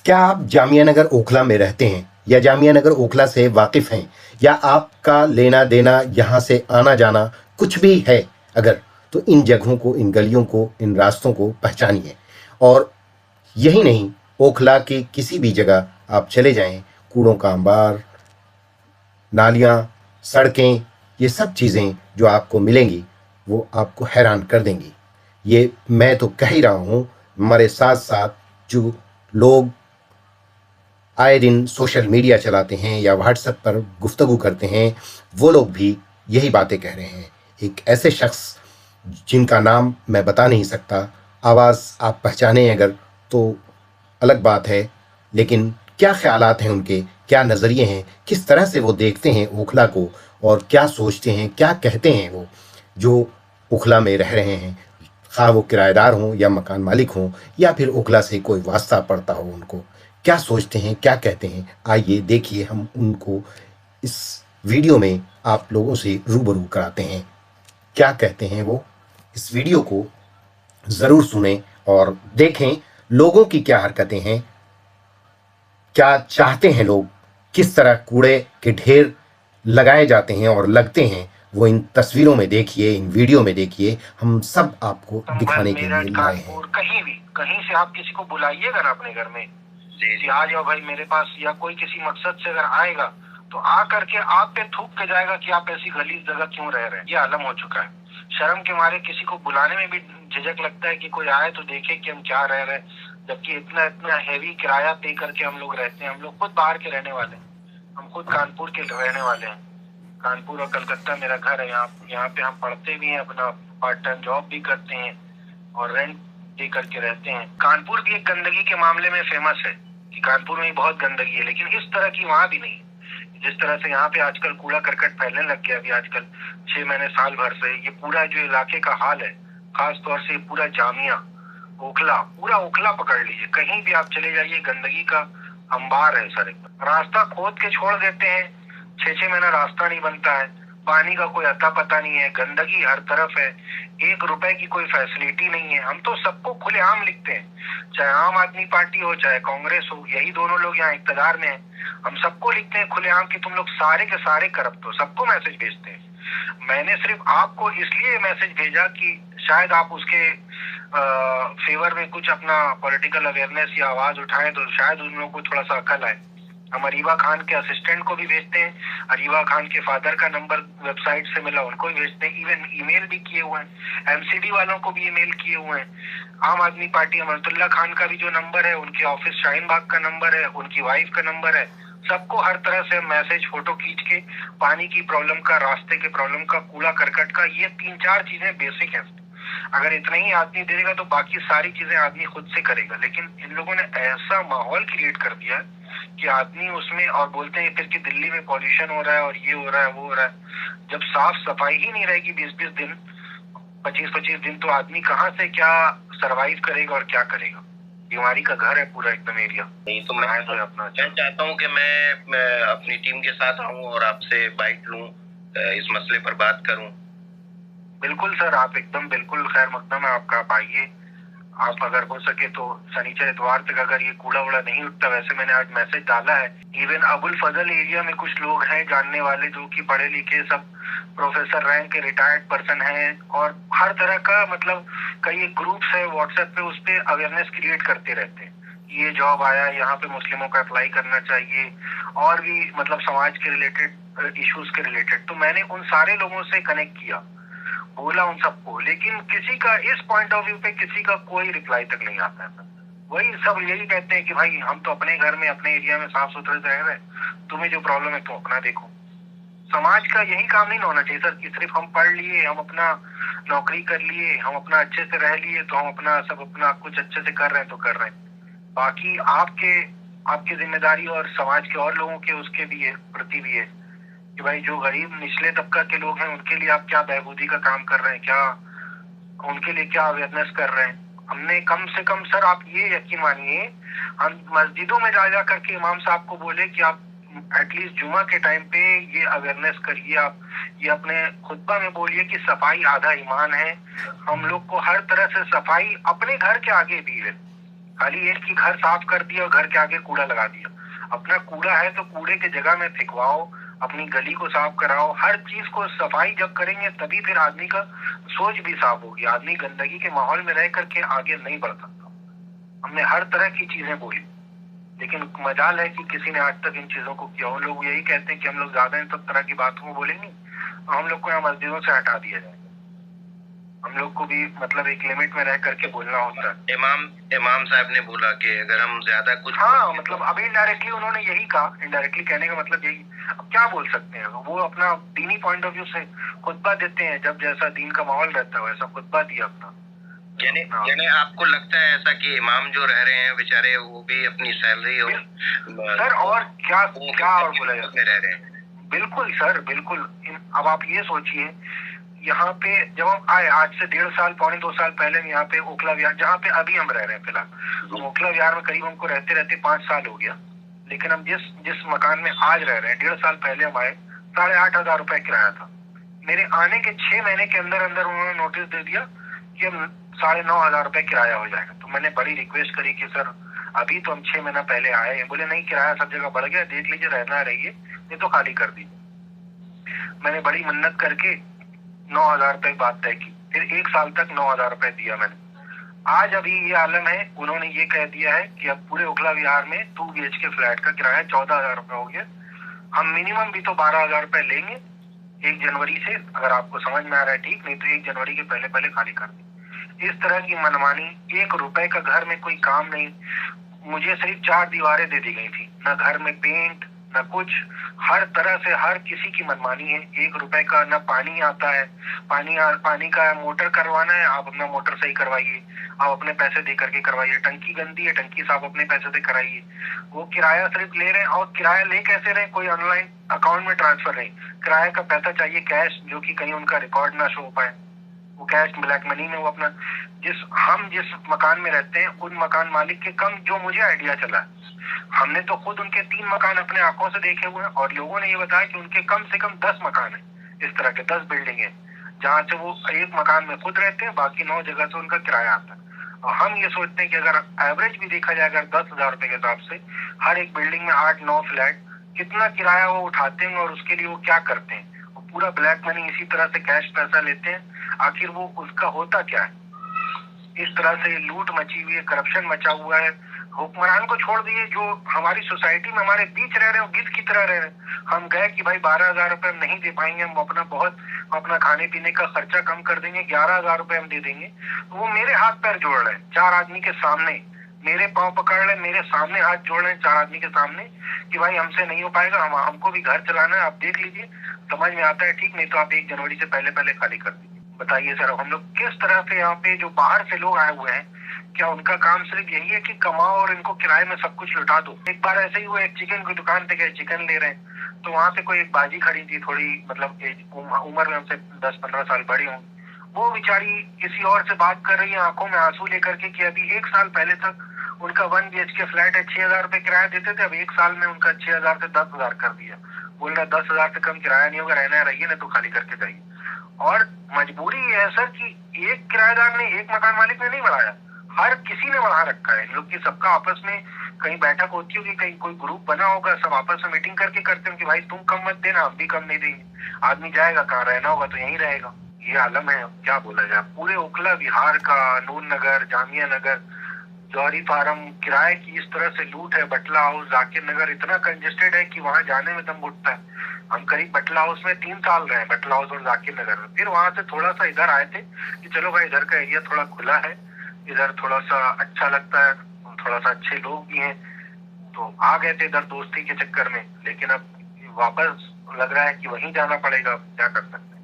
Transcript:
क्या आप जामिया नगर ओखला में रहते हैं या जामिया नगर ओखला से वाकिफ़ हैं या आपका लेना देना यहाँ से आना जाना कुछ भी है अगर, तो इन जगहों को, इन गलियों को, इन रास्तों को पहचानिए। और यही नहीं, ओखला की किसी भी जगह आप चले जाएं, कूड़ों का अंबार, नालियाँ, सड़कें, ये सब चीज़ें जो आपको मिलेंगी वो आपको हैरान कर देंगी। ये मैं तो कह ही रहा हूँ, हमारे साथ साथ जो लोग आए दिन सोशल मीडिया चलाते हैं या व्हाट्सएप पर गुफ्तगू करते हैं, वो लोग भी यही बातें कह रहे हैं। एक ऐसे शख्स जिनका नाम मैं बता नहीं सकता, आवाज़ आप पहचाने अगर तो अलग बात है, लेकिन क्या ख़्यालात हैं उनके, क्या नज़रिए हैं, किस तरह से वो देखते हैं ओखला को और क्या सोचते हैं, क्या कहते हैं वो जो ओखला में रह रहे हैं, ख़्वाह वो किराएदार हों या मकान मालिक हों या फिर ओखला से कोई वास्ता पड़ता हो उनको। क्या सोचते हैं, क्या कहते हैं, आइए देखिए हम उनको इस वीडियो में आप लोगों से रूबरू कराते हैं। क्या कहते हैं वो, इस वीडियो को ज़रूर सुनें और देखें लोगों की क्या हरकतें हैं, क्या चाहते हैं लोग, किस तरह कूड़े के ढेर लगाए जाते हैं और लगते हैं, वो इन तस्वीरों में देखिए, इन वीडियो में देखिए, हम सब आपको संभल, दिखाने के लिए मेरठ, लाए हैं। कानपुर, कहीं भी, कहीं से आप किसी को बुलाइएगा ना अपने घर में जी आ जाओ भाई मेरे पास, या कोई किसी मकसद से अगर आएगा तो आ करके आप पे थूक के जाएगा कि आप ऐसी गलीज जगह क्यों रह रहे हैं। ये आलम हो चुका है। शर्म के मारे किसी को बुलाने में भी झिझक लगता है कि कोई आए तो देखे कि हम क्या रह रहे हैं, जबकि इतना इतना हैवी किराया पे करके हम लोग रहते हैं। हम लोग खुद बाहर के रहने वाले हैं, हम खुद कानपुर के रहने वाले हैं। कानपुर और कलकत्ता मेरा घर है। यहाँ पे हम पढ़ते भी हैं, अपना पार्ट टाइम जॉब भी करते हैं और रेंट दे करके रहते हैं। कानपुर भी एक गंदगी के मामले में फेमस है कि कानपुर में बहुत गंदगी है, लेकिन इस तरह की वहाँ भी नहीं। जिस तरह से यहाँ पे आजकल कूड़ा करकट फैलने लग गया, अभी आजकल 6 महीने साल भर से ये पूरा जो इलाके का हाल है, खास तौर से पूरा जामिया ओखला, पूरा ओखला पकड़ लीजिए, कहीं भी आप चले जाइए गंदगी का अंबार है सर। रास्ता खोद के छोड़ देते हैं, 6 महीना रास्ता नहीं बनता है, पानी का कोई अता पता नहीं है, गंदगी हर तरफ है, 1 रुपए की कोई फैसिलिटी नहीं है। हम तो सबको खुलेआम लिखते हैं, चाहे आम आदमी पार्टी हो चाहे कांग्रेस हो, यही दोनों लोग यहाँ इक़्तिदार में हैं। हम सबको लिखते हैं खुलेआम कि तुम लोग सारे के सारे करप्ट हो, सबको मैसेज भेजते हैं। मैंने सिर्फ आपको इसलिए मैसेज भेजा कि शायद आप उसके फेवर में कुछ अपना पॉलिटिकल अवेयरनेस या आवाज उठाएं, तो शायद उन लोगों को थोड़ा सा अकल आए। हम अरीबा खान के असिस्टेंट को भी भेजते हैं, अरीबा खान के फादर का नंबर वेबसाइट से मिला, उनको भी भेजते हैं, इवन ईमेल भी किए हुए हैं, एमसीडी वालों को भी ईमेल किए हुए हैं। आम आदमी पार्टी अमरतुल्ला खान का भी जो नंबर है, उनके ऑफिस शाहीन बाग का नंबर है, उनकी वाइफ का नंबर है, सबको हर तरह से मैसेज फोटो खींच के पानी की प्रॉब्लम का, रास्ते के प्रॉब्लम का, कूड़ा करकट का, ये 3-4 चीजें बेसिक है। अगर इतना ही आदमी देगा तो बाकी सारी चीजें आदमी खुद से करेगा। लेकिन इन लोगों ने ऐसा माहौल क्रिएट कर दिया कि आदमी उसमें, और बोलते हैं फिर कि दिल्ली में पॉल्यूशन हो रहा है और ये हो रहा है वो हो रहा है। जब साफ सफाई ही नहीं रहेगी 20-20 दिन, 25-25 दिन, तो आदमी कहाँ से क्या सरवाइव करेगा और क्या करेगा। बीमारी का घर है पूरा एकदम एरिया। नहीं तो मैं अपना चाहता हूँ कि मैं अपनी टीम के साथ आऊँ और आपसे बाइट लूँ, इस मसले पर बात करूँ। बिल्कुल सर, आप एकदम बिल्कुल खैर मकदम है आपका, आप आइए। आप अगर हो सके तो शनिचर इतवार तक अगर ये कूड़ा वूड़ा नहीं उठता, वैसे मैंने आज मैसेज डाला है। इवन अबुल फजल एरिया में कुछ लोग हैं जानने वाले जो कि पढ़े लिखे, सब प्रोफेसर रैंक के रिटायर्ड पर्सन हैं, और हर तरह का मतलब कई ग्रुप्स है व्हाट्सएप पे, उस पर अवेयरनेस क्रिएट करते रहते हैं। ये जॉब आया, यहाँ पे मुस्लिमों का अप्लाई करना चाहिए, और भी मतलब समाज के रिलेटेड इश्यूज के रिलेटेड। तो मैंने उन सारे लोगों से कनेक्ट किया, बोला उन सबको, लेकिन किसी का इस पॉइंट ऑफ व्यू पे किसी का कोई रिप्लाई तक नहीं आता है। वही सब यही कहते हैं कि भाई हम तो अपने घर में अपने एरिया में साफ सुथरे रह रहे हैं, तुम्हें जो प्रॉब्लम है तुम अपना देखो। समाज का यही काम नहीं होना चाहिए सर कि सिर्फ हम पढ़ लिए, हम अपना नौकरी कर लिए, हम अपना अच्छे से रह लिए, तो हम अपना सब अपना कुछ अच्छे से कर रहे हैं तो कर रहे हैं। बाकी आपकी जिम्मेदारी और समाज के और लोगों के उसके भी है, प्रति भी है कि भाई जो गरीब निचले तबका के लोग हैं उनके लिए आप क्या बहबूदी का काम कर रहे हैं, क्या उनके लिए क्या अवेयरनेस कर रहे हैं। हमने कम से कम सर, आप ये यकीन मानिए, हम मस्जिदों में जा करके इमाम साहब को बोले कि आप एटलीस्ट जुमा के टाइम पे ये अवेयरनेस करिए, आप ये अपने खुतबा में बोलिए कि सफाई आधा ईमान है। हम लोग को हर तरह से सफाई अपने घर के आगे भी है, खाली एक ही घर साफ कर दिया और घर के आगे कूड़ा लगा दिया। अपना कूड़ा है तो कूड़े के जगह में फेंकवाओ, अपनी गली को साफ कराओ। हर चीज को सफाई जब करेंगे तभी फिर आदमी का सोच भी साफ होगी। आदमी गंदगी के माहौल में रह करके आगे नहीं बढ़ सकता। हमने हर तरह की चीजें बोली, लेकिन मजाल है कि किसी ने आज तक इन चीजों को किया। वो लोग यही कहते हैं कि हम लोग ज्यादा इन सब तरह की बातों को बोलेंगे और हम लोग को यहाँ मस्जिदों से हटा दिया जाए। हम लोग को भी मतलब एक लिमिट में रह करके बोलना होता है। इमाम साहब ने बोला कि अगर हम ज्यादा कुछ, हाँ, मतलब अभी इनडायरेक्टली उन्होंने यही कहा। इनडायरेक्टली कहने का मतलब यही, अब क्या बोल सकते हैं, वो अपना दीनी पॉइंट ऑफ व्यू से खुतबा देते हैं। जब जैसा दीन का माहौल रहता है वैसा खुतबा दिया अपना। यानी आपको लगता है ऐसा कि इमाम जो रह रहे हैं बेचारे वो भी अपनी सैलरी और सर और क्या और बोला जाए, में रह रहे हैं। बिल्कुल सर, बिल्कुल। अब आप ये सोचिए, यहाँ पे जब हम आए आज से 1.5 साल 2.25 साल पहले यहाँ पे ओखला विहार, जहाँ पे अभी हम रह रहे हैं फिलहाल, हम ओखला विहार में करीब हमको रहते रहते 5 साल हो गया। लेकिन हम जिस मकान में आज रह रहे हैं, 1.5 साल पहले हम आए, 8,500 रुपए किराया था। मेरे आने के 6 महीने के अंदर अंदर उन्होंने नोटिस दे दिया कि हम 9,500 रुपए किराया हो जाएगा। तो मैंने बड़ी रिक्वेस्ट करी कि सर अभी तो हम 6 महीना पहले आए हैं। बोले नहीं, किराया सब जगह बढ़ गया, देख लीजिए, रहना रहिए, नहीं तो खाली कर दीजिए। मैंने बड़ी मन्नत करके 9,000 रुपए बात तय की। फिर 1 साल तक 9,000 रुपए दिया मैंने। आज अभी ये आलम है, उन्होंने ये कह दिया है कि अब पूरे ओखला विहार में 2 BHK फ्लैट का किराया 14,000 रुपए हो गया। हम मिनिमम भी तो 12,000 रुपए लेंगे 1 जनवरी से। अगर आपको समझ में आ रहा है ठीक, नहीं तो 1 जनवरी के पहले पहले खाली कर दें। इस तरह की मनमानी, 1 रुपए का घर में कोई काम नहीं। मुझे सिर्फ 4 दीवारें दे दी गई थी, न घर में पेंट न कुछ। हर तरह से हर किसी की मनमानी है। 1 रुपए का न पानी आता है। पानी का मोटर करवाना है, आप अपना मोटर सही करवाइए, आप अपने पैसे दे करके करवाइए। टंकी गंदी है, टंकी साफ अपने पैसे से कराइए। वो किराया सिर्फ ले रहे हैं, और किराया ले कैसे रहे, कोई ऑनलाइन अकाउंट में ट्रांसफर नहीं। किराए का पैसा चाहिए कैश, जो कि कहीं उनका रिकॉर्ड ना शो हो पाए। वो कैश ब्लैक मनी में वो अपना हम जिस मकान में रहते हैं उन मकान मालिक के कम, जो मुझे आइडिया चला, हमने तो खुद उनके 3 मकान अपने आंखों से देखे हुए हैं, और लोगों ने ये बताया कि उनके कम से कम 10 मकान है, इस तरह के 10 बिल्डिंग है, जहाँ से वो एक मकान में खुद रहते हैं, बाकी 9 जगह से उनका किराया आता है। और हम ये सोचते हैं कि अगर एवरेज भी देखा जाए, अगर 10,000 रुपए के हिसाब से हर एक बिल्डिंग में 8-9 फ्लैट, कितना किराया वो उठाते हैं और उसके लिए वो क्या करते हैं। वो पूरा ब्लैक मनी इसी तरह से कैश पैसा लेते हैं। आखिर वो उसका होता क्या है। इस तरह से लूट मची हुई है, करप्शन मचा हुआ है। हुक्मरान को छोड़ दिए, जो हमारी सोसाइटी में हमारे बीच रह रहे हैं, गिद्ध की तरह रह रहे हैं। हम गए कि भाई 12,000 रुपए हम नहीं दे पाएंगे, हम अपना खाने पीने का खर्चा कम कर देंगे, 11,000 रुपए हम दे देंगे। तो वो मेरे हाथ पैर जोड़ रहे हैं 4 आदमी के सामने, मेरे पांव पकड़ रहे, मेरे सामने हाथ जोड़ रहे हैं 4 आदमी के सामने कि भाई हमसे नहीं हो पाएगा, हमको भी घर चलाना है, आप देख लीजिए, समझ में आता है ठीक, नहीं तो आप 1 जनवरी से पहले पहले खाली कर दीजिए। बताइए सर, हम लोग किस तरह से, यहाँ पे जो बाहर से लोग आए हुए हैं, क्या उनका काम सिर्फ यही है कि कमाओ और इनको किराए में सब कुछ लुटा दो। एक बार ऐसे ही हुआ, एक चिकन की दुकान पे गए, चिकन ले रहे हैं, तो वहां पे कोई एक बाजी खड़ी थी, थोड़ी मतलब उम्र में हमसे 10-15 साल बड़ी होंगी। वो बेचारी किसी और से बात कर रही है, आंखों में आंसू लेकर के, कि अभी 1 साल पहले तक उनका 1 BHK फ्लैट है, 6,000 रुपए किराया देते थे, अब 1 साल में उनका 6,000 से 10,000 कर दिया। बोल रहा 10,000 से कम किराया नहीं होगा, रहना रहिए, ना तो खाली करके जाइए। और मजबूरी ये है सर कि एक किराएदार ने, एक मकान मालिक ने नहीं बढ़ाया, हर किसी ने बढ़ा रखा है। इन लोग की सबका आपस में कहीं बैठक होती होगी, कहीं कोई ग्रुप बना होगा, सब आपस में मीटिंग करके करते हैं कि भाई तुम कम मत देना, हम भी कम नहीं देंगे। आदमी जाएगा कहाँ, रहना होगा तो यहीं रहेगा। ये आलम है, क्या बोला जाए। पूरे ओखला विहार का, नून नगर, जामिया नगर, जौहरी फार्म, किराए की इस तरह से लूट है। बटला हाउस, जाकिर नगर इतना कंजेस्टेड है कि वहां जाने में दम घुटता है। हम करीब बटला हाउस में 3 साल रहे, बटला हाउस और जाकिर नगर में। फिर वहां से थोड़ा सा इधर आए थे कि चलो भाई इधर का एरिया थोड़ा खुला है, इधर थोड़ा सा अच्छा लगता है, थोड़ा सा अच्छे लोग भी हैं, तो आ गए थे इधर दोस्ती के चक्कर में। लेकिन अब वापस लग रहा है कि वहीं जाना पड़ेगा, क्या कर सकते हैं।